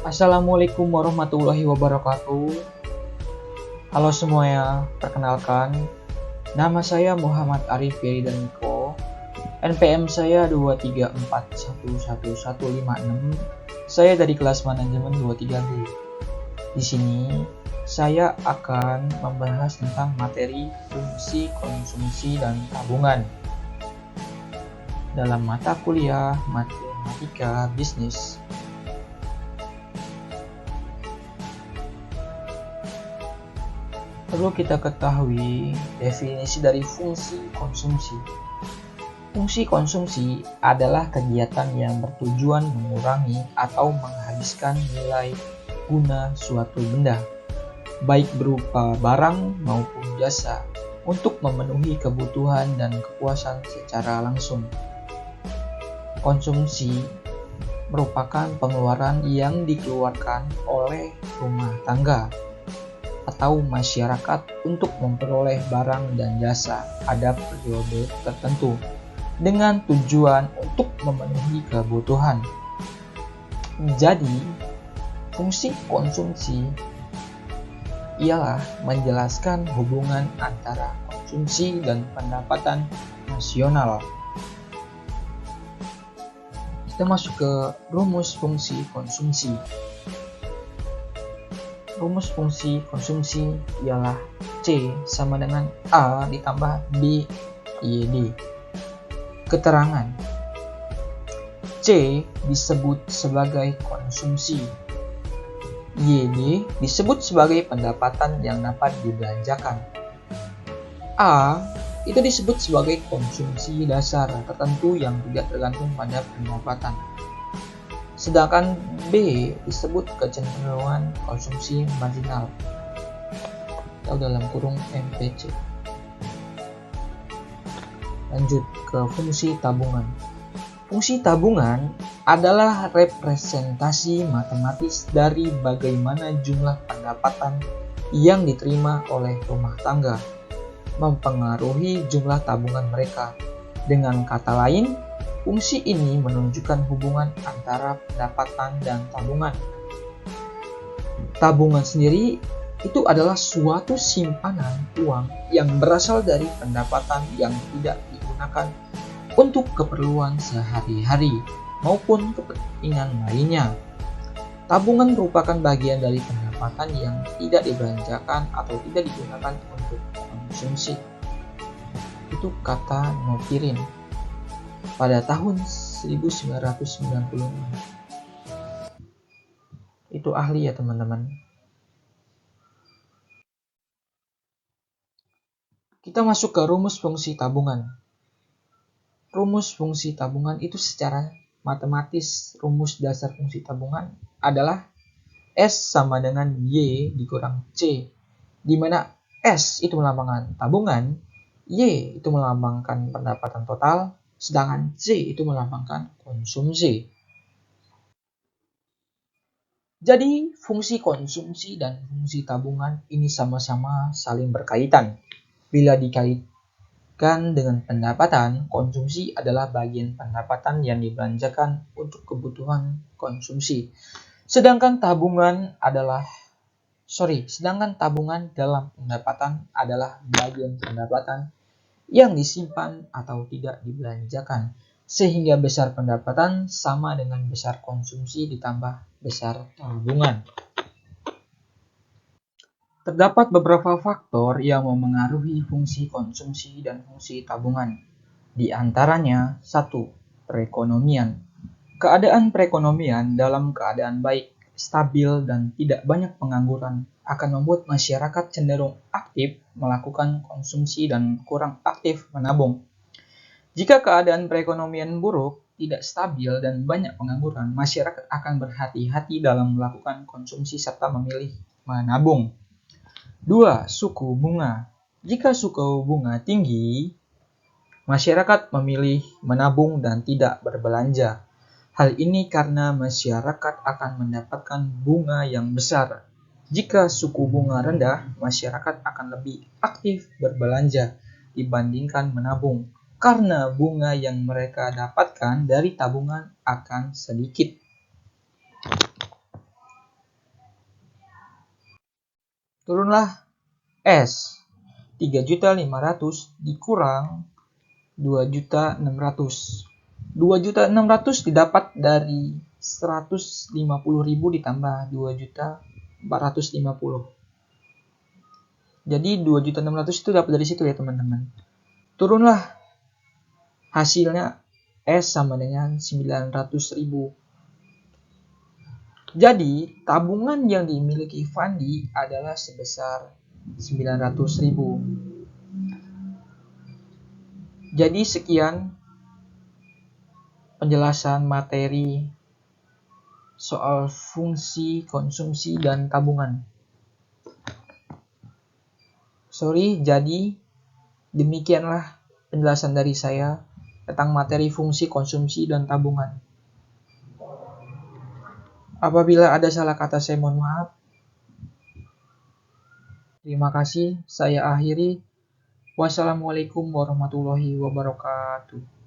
Assalamualaikum warahmatullahi wabarakatuh. Halo semuanya, perkenalkan nama saya Muhammad Arif Yaidaniko. NPM saya 234111156. Saya dari kelas manajemen 23B. Di sini saya akan membahas tentang materi fungsi, konsumsi, dan tabungan dalam mata kuliah matematika bisnis. Perlu kita ketahui definisi dari fungsi konsumsi. Fungsi konsumsi adalah kegiatan yang bertujuan mengurangi atau menghabiskan nilai guna suatu benda, baik berupa barang maupun jasa, untuk memenuhi kebutuhan dan kepuasan secara langsung. Konsumsi merupakan pengeluaran yang dikeluarkan oleh rumah tangga atau masyarakat untuk memperoleh barang dan jasa pada periode tertentu dengan tujuan untuk memenuhi kebutuhan. Jadi, fungsi konsumsi ialah menjelaskan hubungan antara konsumsi dan pendapatan nasional. Kita masuk ke rumus fungsi konsumsi. Rumus fungsi konsumsi ialah C sama dengan A ditambah B YD. Keterangan: C disebut sebagai konsumsi, YD disebut sebagai pendapatan yang dapat dibelanjakan, A itu disebut sebagai konsumsi dasar tertentu yang tidak tergantung pada pendapatan, sedangkan B disebut kecenderungan konsumsi marginal atau dalam kurung MPC. Lanjut ke fungsi tabungan. Fungsi tabungan adalah representasi matematis dari bagaimana jumlah pendapatan yang diterima oleh rumah tangga mempengaruhi jumlah tabungan mereka. Dengan kata lain, fungsi ini menunjukkan hubungan antara pendapatan dan tabungan. Tabungan sendiri itu adalah suatu simpanan uang yang berasal dari pendapatan yang tidak digunakan untuk keperluan sehari-hari maupun kepentingan lainnya. Tabungan merupakan bagian dari pendapatan yang tidak dibelanjakan atau tidak digunakan untuk konsumsi. Itu kata Nofirin pada tahun 1996. Itu ahli ya teman-teman. Kita masuk ke rumus fungsi tabungan. Rumus fungsi tabungan itu secara matematis, rumus dasar fungsi tabungan adalah S sama dengan Y dikurang C, di mana S itu melambangkan tabungan, Y itu melambangkan pendapatan total, sedangkan C itu melambangkan konsumsi. Jadi, fungsi konsumsi dan fungsi tabungan ini sama-sama saling berkaitan. Bila dikaitkan dengan pendapatan, konsumsi adalah bagian pendapatan yang dibelanjakan untuk kebutuhan konsumsi. Sedangkan tabungan dalam pendapatan adalah bagian pendapatan yang disimpan atau tidak dibelanjakan, sehingga besar pendapatan sama dengan besar konsumsi ditambah besar tabungan. Terdapat beberapa faktor yang memengaruhi fungsi konsumsi dan fungsi tabungan. Di antaranya, 1. Perekonomian. Keadaan perekonomian dalam keadaan baik, stabil, dan tidak banyak pengangguran akan membuat masyarakat cenderung aktif melakukan konsumsi dan kurang aktif menabung. Jika keadaan perekonomian buruk, tidak stabil, dan banyak pengangguran, masyarakat akan berhati-hati dalam melakukan konsumsi serta memilih menabung. 2. Suku bunga. Jika suku bunga tinggi, masyarakat memilih menabung dan tidak berbelanja. Hal ini karena masyarakat akan mendapatkan bunga yang besar. Jika suku bunga rendah, masyarakat akan lebih aktif berbelanja dibandingkan menabung, karena bunga yang mereka dapatkan dari tabungan akan sedikit. Turunlah S. 3.500.000 dikurang 2.600.000. 2.600.000 didapat dari 150.000 ditambah 2.450.000. Jadi 2.600.000 itu dapat dari situ ya teman-teman. Turunlah, hasilnya S sama dengan 900.000. Jadi tabungan yang dimiliki Fandi adalah sebesar 900.000. Jadi sekian penjelasan materi soal fungsi, konsumsi, dan tabungan. Jadi demikianlah penjelasan dari saya tentang materi fungsi, konsumsi, dan tabungan. Apabila ada salah kata, saya mohon maaf. Terima kasih, saya akhiri. Wassalamualaikum warahmatullahi wabarakatuh.